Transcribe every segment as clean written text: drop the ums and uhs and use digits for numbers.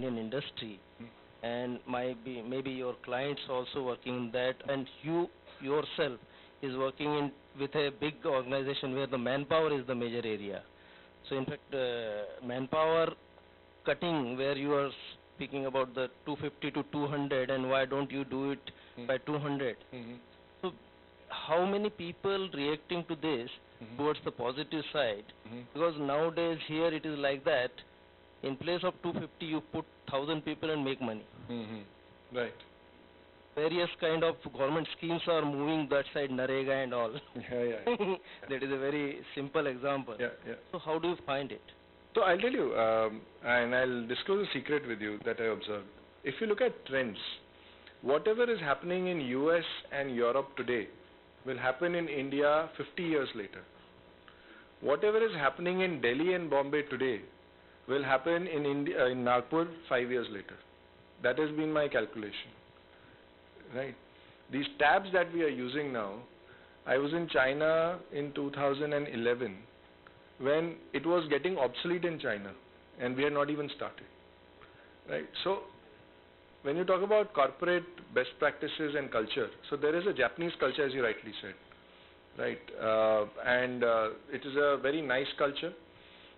Indian industry, and maybe your clients also working in that, and you yourself is working in with a big organization where the manpower is the major area. So in fact, manpower cutting, where you are speaking about the 250 to 200, and why don't you do it by 200? So how many people reacting to this towards the positive side? Because nowadays here it is like that. In place of 250, you put 1,000 people and make money. Right. Various kind of government schemes are moving that side, Narega and all. Yeah. That is a very simple example. Yeah. So how do you find it? So I'll tell you, and I'll disclose a secret with you that I observed. If you look at trends, whatever is happening in US and Europe today will happen in India 50 years later. Whatever is happening in Delhi and Bombay today will happen in India, in Nagpur 5 years later. That has been my calculation. Right. These tabs that we are using now, I was in China in 2011 when it was getting obsolete in China, and we had not even started. Right. So when you talk about corporate best practices and culture, so there is a Japanese culture, as you rightly said. Right. And it is a very nice culture.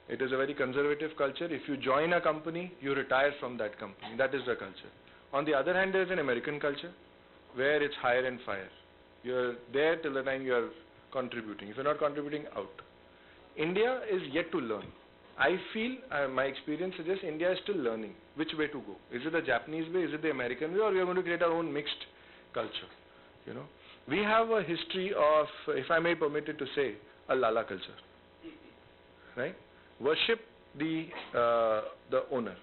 It is a very conservative culture. If you join a company, you retire from that company. That is the culture. On the other hand, there is an American culture where it's hire and fire. You're there till the time you're contributing. If you're not contributing, out. India is yet to learn. I feel, my experience suggests India is still learning which way to go. Is it the Japanese way, is it the American way, or we are going to create our own mixed culture? You know, we have a history of, if I may permit it to say, a Lala culture. Right? Worship the owner.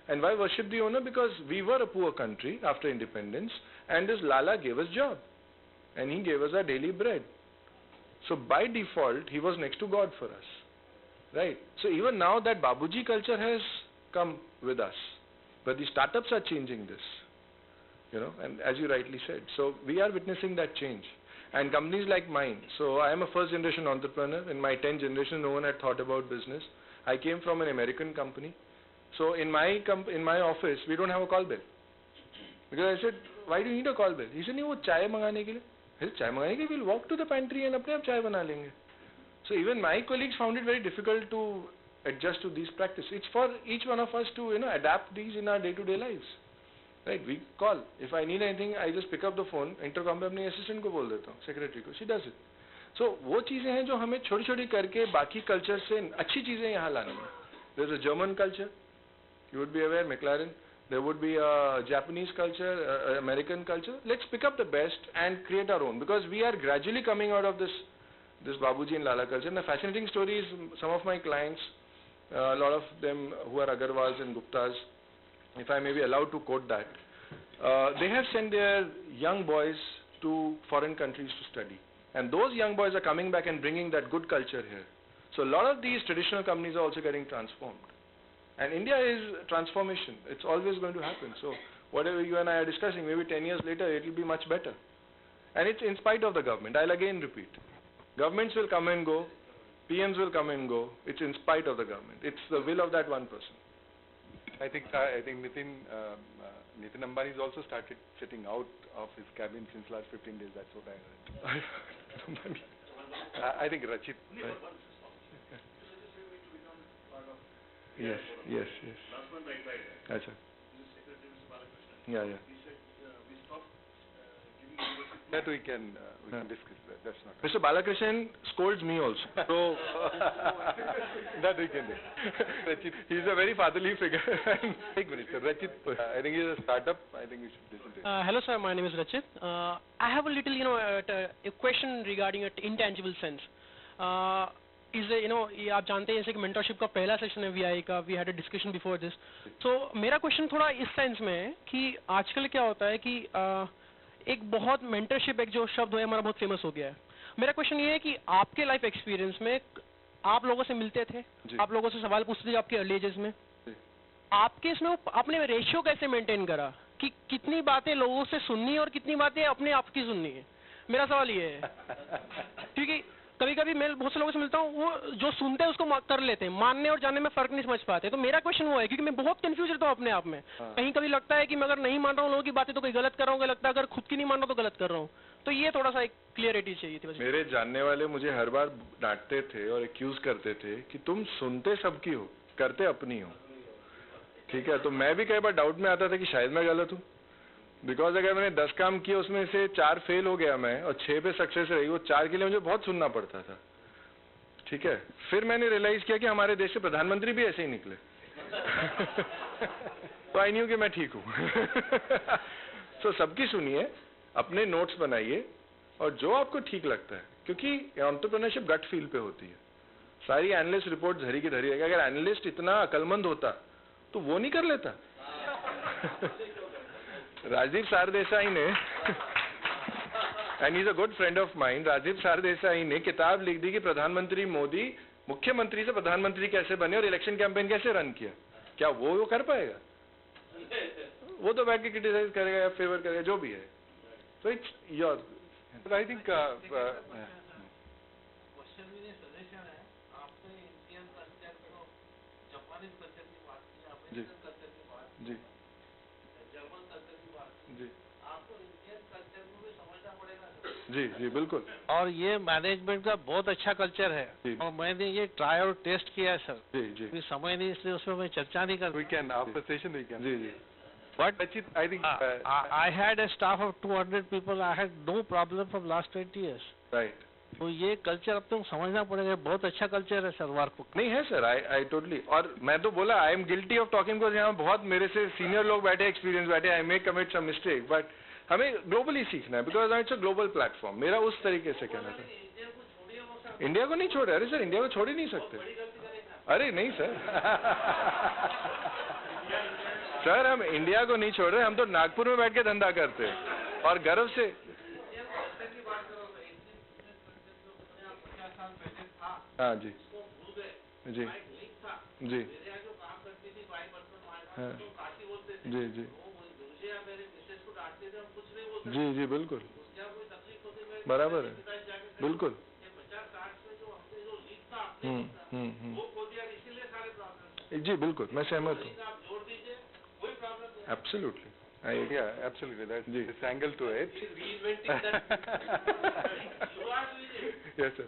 And why worship the owner? Because we were a poor country after independence, and this Lala gave us job, and he gave us our daily bread. So by default, he was next to God for us. Right? So even now that Babuji culture has come with us, but the startups are changing this. You know, and as you rightly said, so we are witnessing that change. And companies like mine, so I am a first generation entrepreneur. In my 10th generation, no one had thought about business. I came from an American company. So in my office, we don't have a call bell. Because I said, why do you need a call bell? He said, no, chai mangane ke liye. I said, chai mangane ke liye, we'll walk to the pantry and apne aap chai bana lenge. So even my colleagues found it very difficult to adjust to these practices. It's for each one of us to, adapt these in our day-to-day lives. Right, we call. If I need anything, I just pick up the phone, intercom पे अपने assistant को बोल देता हूँ, secretary को, she does it. So वो चीजें हैं जो हमें छोटी-छोटी करके बाकी culture से अच्छी चीजें यहाँ लानी हैं. There's a German culture, you would be aware, McLaren. There would be a Japanese culture, American culture. Let's pick up the best and create our own, because we are gradually coming out of this Babuji and Lala culture. And the fascinating story is some of my clients, a lot of them who are Agarwals and Guptas, if I may be allowed to quote that, they have sent their young boys to foreign countries to study. And those young boys are coming back and bringing that good culture here. So a lot of these traditional companies are also getting transformed. And India is transformation. It's always going to happen. So whatever you and I are discussing, maybe 10 years later, it will be much better. And it's in spite of the government. I'll again repeat. Governments will come and go. PMs will come and go. It's in spite of the government. It's the will of that one person. I think Nitin Ambani has also started sitting out of his cabin since last 15 days. That's what I heard. I think Rachit. Yes. Last month I tried. Achha. Yeah. Yeah. He said we stopped giving leadership. That we can discuss. That's not. Mr. Balakrishnan scolds me also. So that we can do. Rachit, he's a very fatherly figure. Take minute, sir. Rachit, I think he's a startup. I think you should listen to him. Hello, sir. My name is Rachit. I have a little, a question regarding an intangible sense. Is आप जानते हैं जैसे कि mentorship का पहला session है VI का, we had a discussion before this. So मेरा question थोड़ा इस सेंस में है कि आजकल क्या होता है कि एक बहुत mentorship एक जो शब्द है हमारा बहुत फेमस हो गया है. मेरा क्वेश्चन ये है कि आपके लाइफ एक्सपीरियंस में आप लोगों से मिलते थे, आप लोगों से सवाल पूछते थे आपके अर्ली एजेस में, आपके इसमें आपने रेशियो कैसे मेंटेन करा कि कितनी बातें लोगों से सुननी और कितनी बातें अपने आप की सुननी है? मेरा सवाल ये है क्योंकि कभी कभी मैं बहुत से लोगों से मिलता हूँ, वो जो सुनते हैं उसको कर लेते हैं, मानने और जानने में फर्क नहीं समझ पाते। तो मेरा क्वेश्चन वो है, क्योंकि मैं बहुत कंफ्यूज रहता हूँ अपने आप में। कहीं कभी लगता है कि मैं अगर नहीं मान रहा हूँ लोगों की बातें तो कोई गलत कर रहा हूँ, लगता है अगर खुद की नहीं मान रहा तो गलत कर रहा हूँ। तो ये थोड़ा सा एक क्लियरिटी चाहिए थी। मेरे जानने वाले मुझे हर बार डांटते थे और एक्यूज करते थे कि तुम सुनते सबकी हो, करते अपनी हो। ठीक है, तो मैं भी कई बार डाउट में आता था कि शायद मैं गलत हूँ, बिकॉज अगर मैंने 10 काम किए उसमें से 4 फेल हो गया मैं और 6 पे सक्सेस रही, वो 4 के लिए मुझे बहुत सुनना पड़ता था। ठीक है, फिर मैंने रियलाइज किया कि हमारे देश के प्रधानमंत्री भी ऐसे ही निकले तो आई न्यू कि मैं ठीक हूँ। तो सबकी सुनिए, अपने नोट्स बनाइए और जो आपको ठीक लगता है, क्योंकि एंटरप्रेन्योरशिप गट फील पे होती है। सारी एनालिस्ट रिपोर्ट धरी की धरी है। अगर एनालिस्ट इतना अकलमंद होता तो वो नहीं कर लेता। राजीव सरदेसाई ने and is a good friend of mine, Rajeev Sardesai ने किताब लिख दी कि प्रधानमंत्री मोदी मुख्यमंत्री से प्रधानमंत्री कैसे बने और इलेक्शन कैंपेन कैसे रन किया। क्या वो कर पाएगा? वो तो बैठ के क्रिटिसाइज करेगा या फेवर करेगा, जो भी है। तो it's your, but I think question में सजेशन है, आपने इंडियन कल्चर को, जापानीज कल्चर की बात की, अमेरिकन कल्चर की बात की, जी जर्मन कल्चर की बात की, जी आपको इंडियन कल्चर को भी समझना पड़ेगा। जी जी बिल्कुल। और ये मैनेजमेंट का बहुत अच्छा कल्चर है जी। और मैंने ये ट्राई और टेस्ट किया है सर। जी जी अभी समय नहीं इसलिए उसमें मैं चर्चा नहीं करता। we can after session we can. जी जी But Rachit, I think I had a staff of 200 people. I had no problem from last 20 years. Right. तो ये कल्चर अब तुम समझना पड़ेगा, बहुत अच्छा कल्चर है सर वर्क। नहीं है सर, आई टोटली। और मैं तो बोला I am guilty of talking, because यहाँ बहुत मेरे से सीनियर लोग बैठे, एक्सपीरियंस बैठे, आई मे कमिट सम मिस्टेक, बट हमें ग्लोबली सीखना है, because it's a global platform. मेरा उस तरीके से कहना था। इंडिया को नहीं छोड़े? अरे सर, इंडिया को छोड़ ही नहीं सकते। अरे नहीं सर सर हम इंडिया को नहीं छोड़ रहे, हम तो नागपुर में बैठ के धंधा करते हैं और गर्व से। हाँ जी जी जी हाँ जी जी जी जी बिल्कुल बराबर है, बिल्कुल। जी बिल्कुल, मैं सहमत हूँ। Absolutely. yeah, absolutely. That's ji. this angle to it. Yes sir.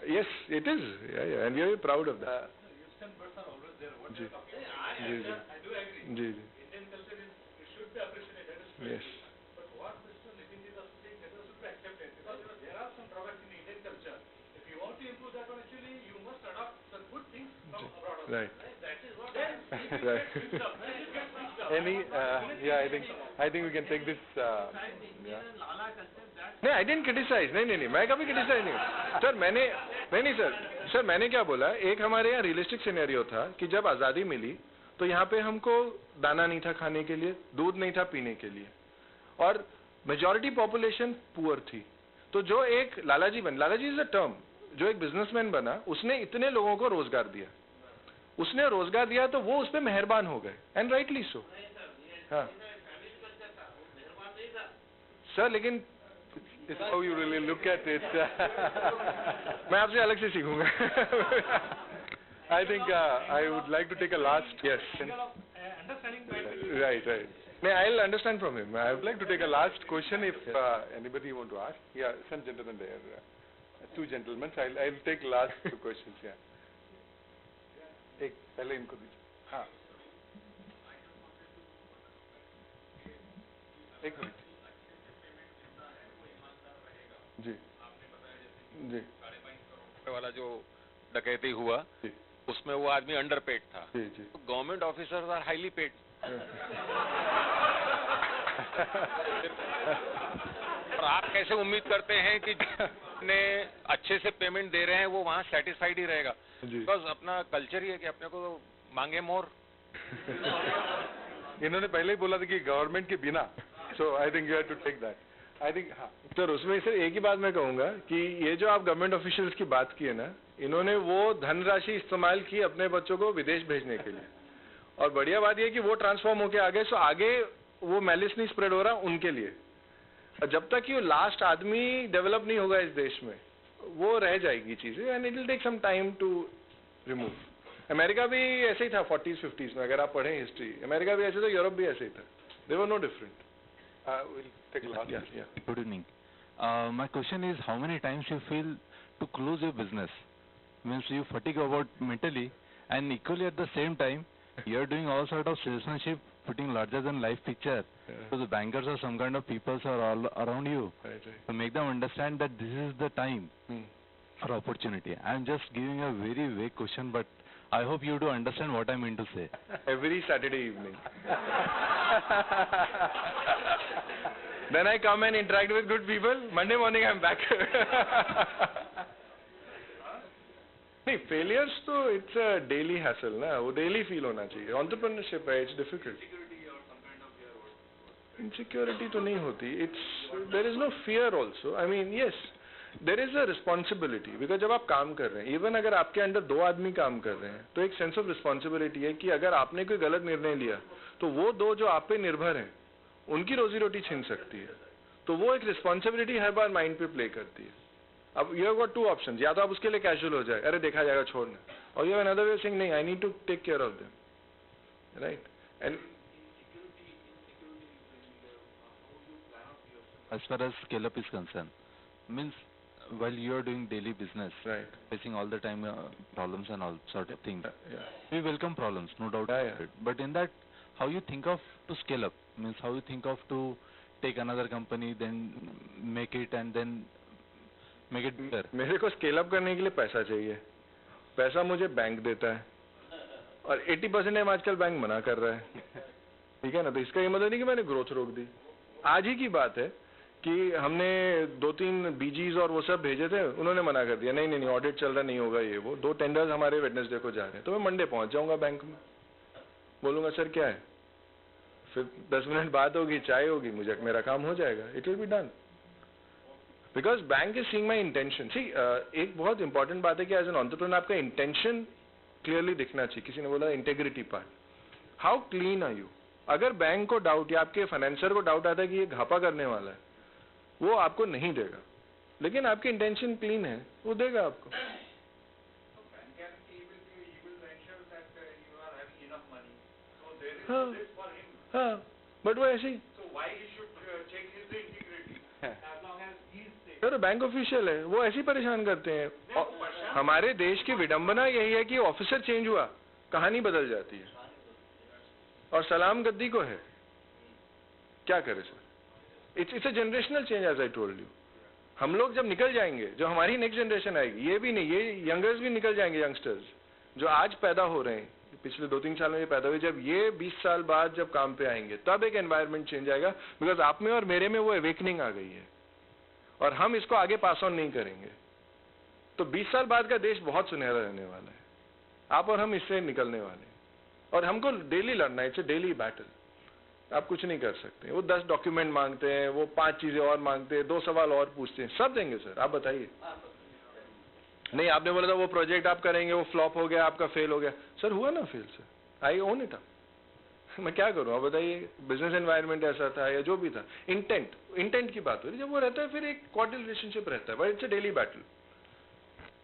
Yes, it is. Yeah, and we are proud of that. Western birds are always there. What ji I ji ji do agree. Ji ji Indian culture is, it should be appreciated. That is true. yes But what Mr. Nitin is saying, that should be accepted, because there are some drawbacks in Indian culture. If you want to improve that one, actually you must adopt some good things from abroad. Also, right That is what. Then it right. gets fixed up. Then it gets fixed up. Any yeah, I think we can take this yeah. नहीं, आई dent criticise. नहीं, मैं कभी criticise नहीं sir. मैंने नहीं sir मैंने क्या बोला, एक हमारे यहाँ रियलिस्टिक सिनेरियो था कि जब आज़ादी मिली तो यहाँ पे हमको दाना नहीं था खाने के लिए, दूध नहीं था पीने के लिए, और मेजॉरिटी पॉपुलेशन पुअर थी। तो जो एक लालाजी इज अ टर्म, जो एक बिजनेसमैन बना, उसने इतने लोगों को रोजगार दिया, उसने रोजगार दिया तो वो उस पर मेहरबान हो गए, एंड राइटली सो। हाँ सर, लेकिन It's how you really look at it. मैं आपसे अलग से सीखूंगा। I think I would like to take a last. Yes. Right. No, I'll understand from him. I would like to take a last question if anybody want to ask. Yeah, some gentlemen there. Two gentlemen. I'll take last two questions. Yeah. एक पहले इनको दीजिए। हाँ। एक minute. जी जी वाला जो डकैती हुआ, जी उसमें वो आदमी अंडर पेड था। जी जी government officers are highly paid. और आप कैसे उम्मीद करते हैं कि जितने अच्छे से पेमेंट दे रहे हैं वो वहाँ सेटिस्फाइड ही रहेगा? जी बिकॉज अपना कल्चर ही है कि अपने को मांगे मोर। इन्होंने पहले ही बोला था कि गवर्नमेंट के बिना, so I think you have to take that. I think हाँ सर, उसमें सर एक ही बात मैं कहूँगा कि ये जो आप गवर्नमेंट ऑफिशियल्स की बात की है ना, इन्होंने वो धनराशि इस्तेमाल की अपने बच्चों को विदेश भेजने के लिए, और बढ़िया बात ये कि वो ट्रांसफॉर्म होके आ गए, सो आगे वो मैलिस नहीं स्प्रेड हो रहा उनके लिए। और जब तक ये लास्ट आदमी डेवलप नहीं होगा इस देश में, वो रह जाएगी चीजें and it will take some time to remove. America भी ऐसे ही था 40s 50s में, अगर आप पढ़ें हिस्ट्री. अमेरिका भी ऐसे था, यूरोप भी ऐसे ही था. They were no different. We'll take a last. Yeah. Good evening. My question is, how many times you feel to close your business? Means you fatigue about mentally, and equally at the same time, you are doing all sort of salesmanship, putting larger than life picture. Yeah. So the bankers or some kind of people are all around you Right. to make them understand that this is the time for opportunity. I am just giving a very vague question, but I hope you do understand what I mean to say. Every Saturday evening. Then I come and interact with good people. Monday morning I'm back. नहीं, failures तो it's a daily hassle ना, वो daily feel होना चाहिए. Entrepreneurship है, it's difficult. Insecurity तो नहीं होती. There is no fear also. I mean, yes, there is a responsibility. Because जब आप काम कर रहे हैं, even अगर आपके अंदर 2 आदमी काम कर रहे हैं, तो एक sense of responsibility है कि अगर आपने कोई गलत निर्णय लिया, तो वो 2 जो आप पे निर्भर हैं, उनकी रोजी रोटी छीन सकती है. तो वो एक रिस्पॉन्सिबिलिटी हर बार माइंड पे प्ले करती है. अब यू हैव गॉट 2 ऑप्शंस, या तो आप उसके लिए कैजुअल हो जाए, अरे देखा जाएगा छोड़ना, और you have another way of saying नहीं, I need to take care of them, right. And As far as scale up is concerned, means while you are doing daily business, right, facing all the time problems and all sort of things, yeah, we welcome problems, no doubt Yeah, about it. But in that, how you think of to scale up, means how you think of to take another company, then make it and then make it better. मेरे को scale up करने के लिए पैसा चाहिए. पैसा मुझे bank देता है, और 80% टाइम आजकल बैंक मना कर रहा है. ठीक है ना, तो इसका ये मतलब नहीं कि मैंने ग्रोथ रोक दी. आज ही की बात है कि हमने 2-3 बीजीज और वो सब भेजे थे, उन्होंने मना कर दिया, नहीं नहीं नहीं ऑडिट चल रहा, नहीं होगा ये वो. 2 टेंडर्स हमारे वेडनेसडे को जा रहे हैं, तो मैं मंडे पहुंच जाऊंगा बैंक में, बोलूंगा सर क्या है, फिर 10 मिनट बात होगी, चाय होगी, मुझे मेरा काम हो जाएगा. It will be done because bank is seeing my intention. See, एक बहुत इंपॉर्टेंट बात है कि एज एन एंटरप्रेन्योर आपका इंटेंशन क्लियरली दिखना चाहिए. किसी ने बोला integrity part, how clean are you. अगर बैंक को डाउट या आपके फाइनेंसर को डाउट आता है कि ये घापा करने वाला है, वो आपको नहीं देगा. लेकिन आपकी इंटेंशन क्लीन है, वो देगा आपको. हाँ हाँ, बट वो ऐसे ही. तो बैंक ऑफिशियल है, वो ऐसे ही परेशान करते हैं. हमारे देश की विडंबना यही है कि ऑफिसर चेंज हुआ, कहानी बदल जाती है, और सलाम गद्दी को है. क्या करे sir, it's a generational change as I told you. हम लोग जब निकल जाएंगे, जो हमारी नेक्स्ट जनरेशन आएगी, ये भी नहीं, ये यंगर्स भी निकल जाएंगे, यंगस्टर्स जो आज पैदा हो रहे हैं, पिछले 2-3 साल में ये पैदा हुए, जब ये 20 साल बाद जब काम पे आएंगे, तब एक एनवायरनमेंट चेंज आएगा. बिकॉज आप में और मेरे में वो अवेकनिंग आ गई है, और हम इसको आगे पास ऑन नहीं करेंगे. तो 20 साल बाद का देश बहुत सुनहरा रहने वाला है. आप और हम इससे निकलने वाले हैं, और हमको डेली लड़ना है. It's a daily battle. आप कुछ नहीं कर सकते. वो 10 डॉक्यूमेंट मांगते हैं, वो 5 चीजें और मांगते हैं, 2 सवाल और पूछते हैं, सब देंगे सर, आप बताइए. नहीं, आपने बोला था वो प्रोजेक्ट आप करेंगे, वो फ्लॉप हो गया, आपका फेल हो गया. सर हुआ ना fail, sir I own it. मैं क्या करूं, आप बताइए. बिजनेस एनवायरनमेंट ऐसा था या जो भी था. इंटेंट की बात हो रही, जब वो रहता है फिर एक कॉर्डियल रिलेशनशिप रहता है, but it's a daily battle.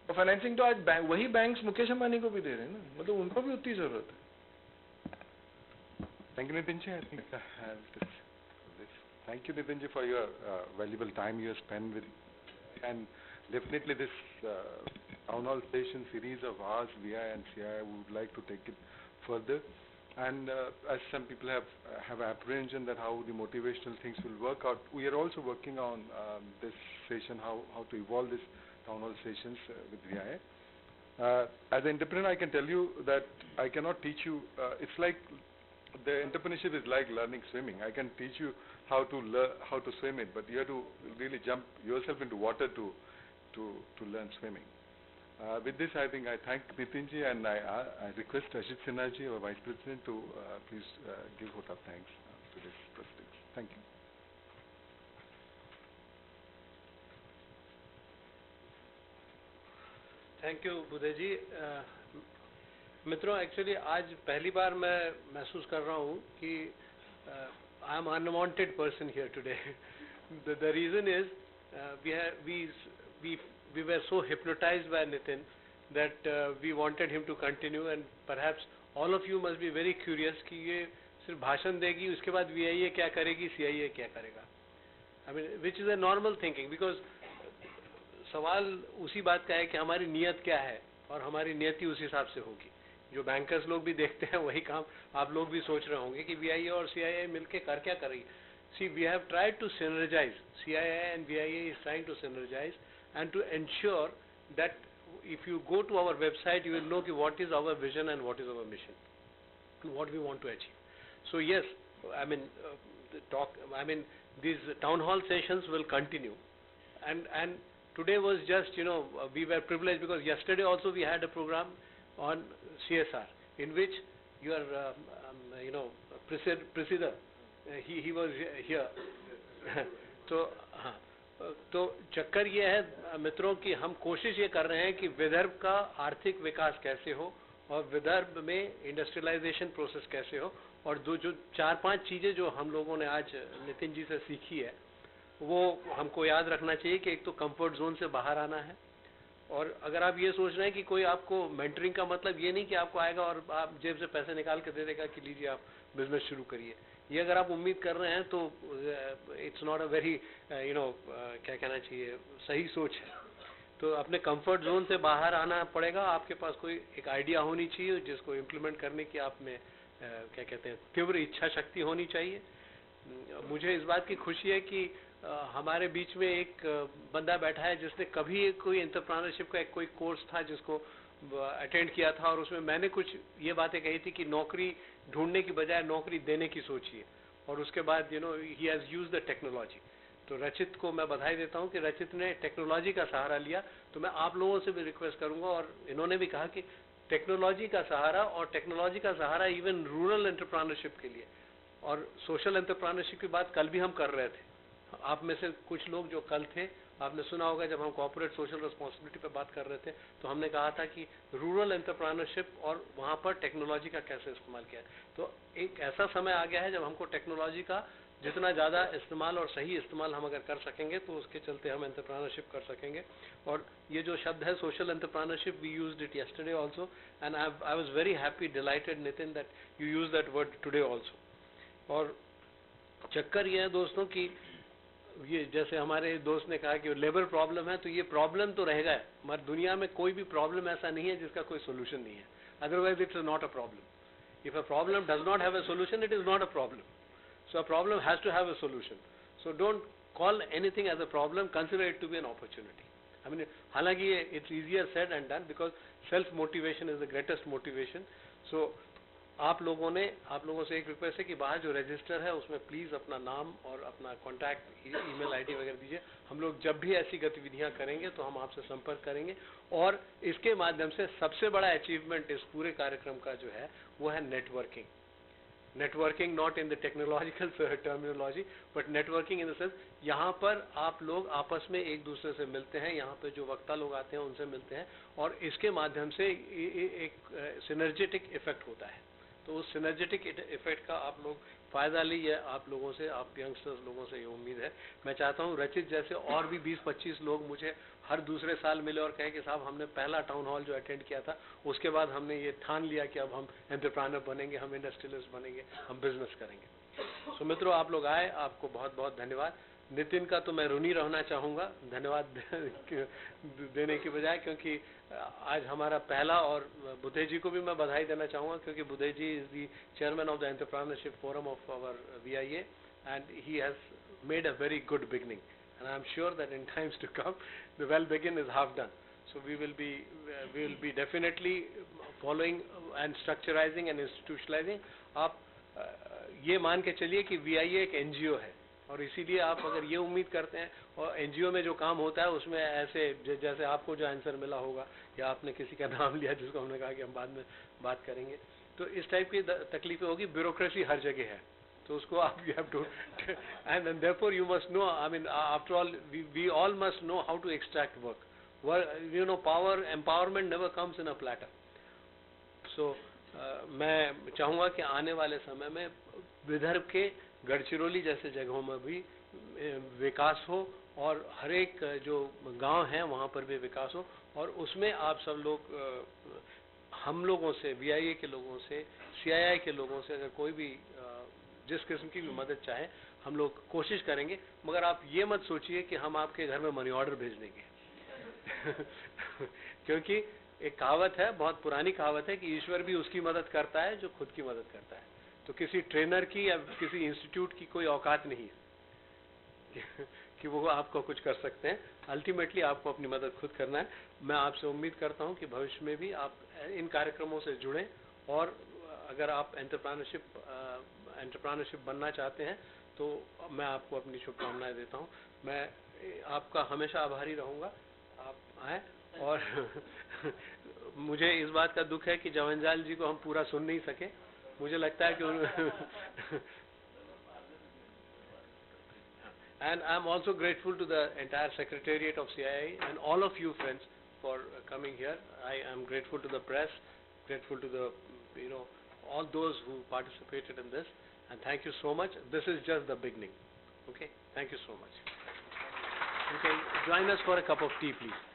और फाइनेंसिंग तो आज वही बैंक्स मुकेश अंबानी को भी दे रहे हैं ना, मतलब उनको भी उतनी जरूरत है. Thank you, Nitinji. I think thank you, Nitinji, for your valuable time you have spent with, and definitely this town hall session series of ours, VI and CI, we would like to take it further. And as some people have apprehension that how the motivational things will work out, we are also working on this session, how to evolve this town hall sessions with VI. As an entrepreneur, I can tell you that I cannot teach you. It's like the entrepreneurship is like learning swimming. I can teach you how to swim it, but you have to really jump yourself into water to learn swimming. With this, I think I thank Nitinji, and I request Ashit Sinhaji, our Vice President, to please give vote of thanks to this proceedings. Thank you. Thank you Budhe ji. मित्रों, actually आज पहली बार मैं महसूस कर रहा हूँ कि I am unwanted person here today. The reason is we were so hypnotized by Nitin that we wanted him to continue, and perhaps all of you must be very curious कि ये सिर्फ भाषण देगी, उसके बाद VIA क्या करेगी, CIA क्या करेगा. I mean, which is a normal thinking, because सवाल उसी बात का है कि हमारी नियत क्या है और हमारी नियति उस हिसाब से होगी. जो बैंकर्स लोग भी देखते हैं वही काम आप लोग भी सोच रहे होंगे कि VIA और CIA मिलके कर क्या करेगी. See, we have tried to synergize. CIA and VIA is trying to synergize and to ensure that if you go to our website, you will know what is our vision and what is our mission and what we want to achieve. So yes, I mean, these town hall sessions will continue, and today was just, we were privileged because yesterday also we had a program on CSR in which your Prasida, he was here. तो चक्कर ये है मित्रों कि हम कोशिश ये कर रहे हैं कि विदर्भ का आर्थिक विकास कैसे हो और विदर्भ में इंडस्ट्रियलाइजेशन प्रोसेस कैसे हो, और जो 4-5 चीज़ें जो हम लोगों ने आज नितिन जी से सीखी है वो हमको याद रखना चाहिए कि एक तो कंफर्ट जोन से बाहर आना है, और अगर आप ये सोच रहे हैं कि कोई आपको मेंटरिंग का मतलब ये नहीं कि आपको आएगा और आप जेब से पैसे निकाल के दे देगा कि लीजिए आप बिजनेस शुरू करिए, ये अगर आप उम्मीद कर रहे हैं तो इट्स नॉट अ वेरी क्या कहना चाहिए, सही सोच है. तो अपने कंफर्ट जोन से बाहर आना पड़ेगा. आपके पास कोई एक आइडिया होनी चाहिए जिसको इम्प्लीमेंट करने की आप में क्या कहते हैं तीव्र इच्छा शक्ति होनी चाहिए. मुझे इस बात की खुशी है कि हमारे बीच में एक बंदा बैठा है जिसने कभी कोई एंटरप्रेन्योरशिप का कोई कोर्स था जिसको अटेंड किया था, और उसमें मैंने कुछ ये बातें कही थी कि नौकरी ढूंढने की बजाय नौकरी देने की सोचिए, और उसके बाद he has used the technology. तो रचित को मैं बधाई देता हूं कि रचित ने टेक्नोलॉजी का सहारा लिया. तो मैं आप लोगों से भी रिक्वेस्ट करूंगा, और इन्होंने भी कहा कि टेक्नोलॉजी का सहारा, और टेक्नोलॉजी का सहारा इवन रूरल एंटरप्रेन्योरशिप के लिए, और सोशल एंटरप्रेन्योरशिप की बात कल भी हम कर रहे थे. आप में से कुछ लोग जो कल थे, आपने सुना होगा जब हम कॉर्पोरेट सोशल रिस्पॉन्सिबिलिटी पे बात कर रहे थे तो हमने कहा था कि रूरल एंटरप्रेन्योरशिप और वहाँ पर टेक्नोलॉजी का कैसे इस्तेमाल किया है. तो एक ऐसा समय आ गया है जब हमको टेक्नोलॉजी का जितना ज़्यादा इस्तेमाल और सही इस्तेमाल हम अगर कर सकेंगे तो उसके चलते हम एंटरप्रेन्योरशिप कर सकेंगे. और ये जो शब्द है social entrepreneurship, we used it yesterday also, and I was very happy, delighted Nitin that you used that word today also. और चक्कर ये है दोस्तों कि ये जैसे हमारे दोस्त ने कहा कि लेबर प्रॉब्लम है, तो ये प्रॉब्लम तो रहेगा है, मगर दुनिया में कोई भी प्रॉब्लम ऐसा नहीं है जिसका कोई सोल्यूशन नहीं है. Otherwise it's not a problem. If a problem does not have a solution, it is not a problem. So a problem has to have a solution. So don't call anything as a problem, consider it to be an opportunity. I mean, हालांकि it's easier said and done because self-motivation is the greatest motivation. So आप लोगों से एक request है कि बाहर जो register है उसमें प्लीज अपना नाम और अपना कॉन्टैक्ट ईमेल आईडी वगैरह दीजिए. हम लोग जब भी ऐसी गतिविधियां करेंगे तो हम आपसे संपर्क करेंगे, और इसके माध्यम से सबसे बड़ा अचीवमेंट इस पूरे कार्यक्रम का जो है वो है networking. Networking not in the technological terminology but networking in the sense यहाँ पर आप लोग आपस में एक दूसरे से मिलते हैं, यहाँ पे जो वक्ता लोग आते हैं उनसे मिलते हैं, और इसके माध्यम से एक सिनर्जेटिक इफेक्ट होता है. तो उस सिनर्जेटिक इफेक्ट का आप लोग फायदा लीजिए. आप लोगों से, आप यंगस्टर्स लोगों से ये उम्मीद है. मैं चाहता हूँ रचित जैसे और भी 20-25 लोग मुझे हर दूसरे साल मिले और कहे कि साहब हमने पहला टाउन हॉल जो अटेंड किया था उसके बाद हमने ये ठान लिया कि अब हम एंटरप्रेन्योर बनेंगे, हम इंडस्ट्रियलिस्ट बनेंगे, हम बिजनेस करेंगे. सो मित्रों, आप लोग आए, आपको बहुत बहुत धन्यवाद. नितिन का तो मैं ऋणी रहना चाहूँगा धन्यवाद देने की बजाय, क्योंकि आज हमारा पहला, और बुद्धे जी को भी मैं बधाई देना चाहूँगा क्योंकि Buddhe ji is the chairman of the entrepreneurship forum of our VIA, and he has made a very good beginning, and I am sure that in times to come the well begin is half done. So we will be definitely following and structurizing and institutionalizing. आप ये मान के चलिए कि VIA एक NGO है, और इसीलिए आप अगर ये उम्मीद करते हैं, और NGO में जो काम होता है उसमें ऐसे जैसे आपको जो आंसर मिला होगा या आपने किसी का नाम लिया जिसको हमने कहा कि हम बाद में बात करेंगे, तो इस टाइप की तकलीफें होगी. ब्यूरोक्रेसी हर जगह है, तो उसको आप you have to and therefore you must know, I mean after all we all must know how to extract work. Power empowerment never comes in a platter. So मैं चाहूँगा कि आने वाले समय में विदर्भ के गढ़चिरौली जैसे जगहों में भी विकास हो और हर एक जो गांव है वहाँ पर भी विकास हो, और उसमें आप सब लोग हम लोगों से, VIA के लोगों से, CII के लोगों से अगर कोई भी जिस किस्म की भी मदद चाहे, हम लोग कोशिश करेंगे। मगर आप ये मत सोचिए कि हम आपके घर में मनी ऑर्डर भेज देंगे क्योंकि एक कहावत है, बहुत पुरानी कहावत है, कि ईश्वर भी उसकी मदद करता है जो खुद की मदद करता है। तो किसी ट्रेनर की या किसी इंस्टीट्यूट की कोई औकात नहीं है कि वो आपको कुछ कर सकते हैं। अल्टीमेटली आपको अपनी मदद खुद करना है। मैं आपसे उम्मीद करता हूं कि भविष्य में भी आप इन कार्यक्रमों से जुड़ें, और अगर आप एंटरप्रेन्योरशिप बनना चाहते हैं तो मैं आपको अपनी शुभकामनाएं देता हूं। मैं आपका हमेशा आभारी रहूंगा, आप आए। और मुझे इस बात का दुख है कि जवंजाल जी को हम पूरा सुन नहीं सके। मुझे लगता है कि and I'm also grateful to the entire secretariat of CII and all of you friends for coming here. I am grateful to the press, grateful to the, all those who participated in this, and thank you so much. This is just the beginning. Okay, thank you so much. You can join us for a cup of tea, please.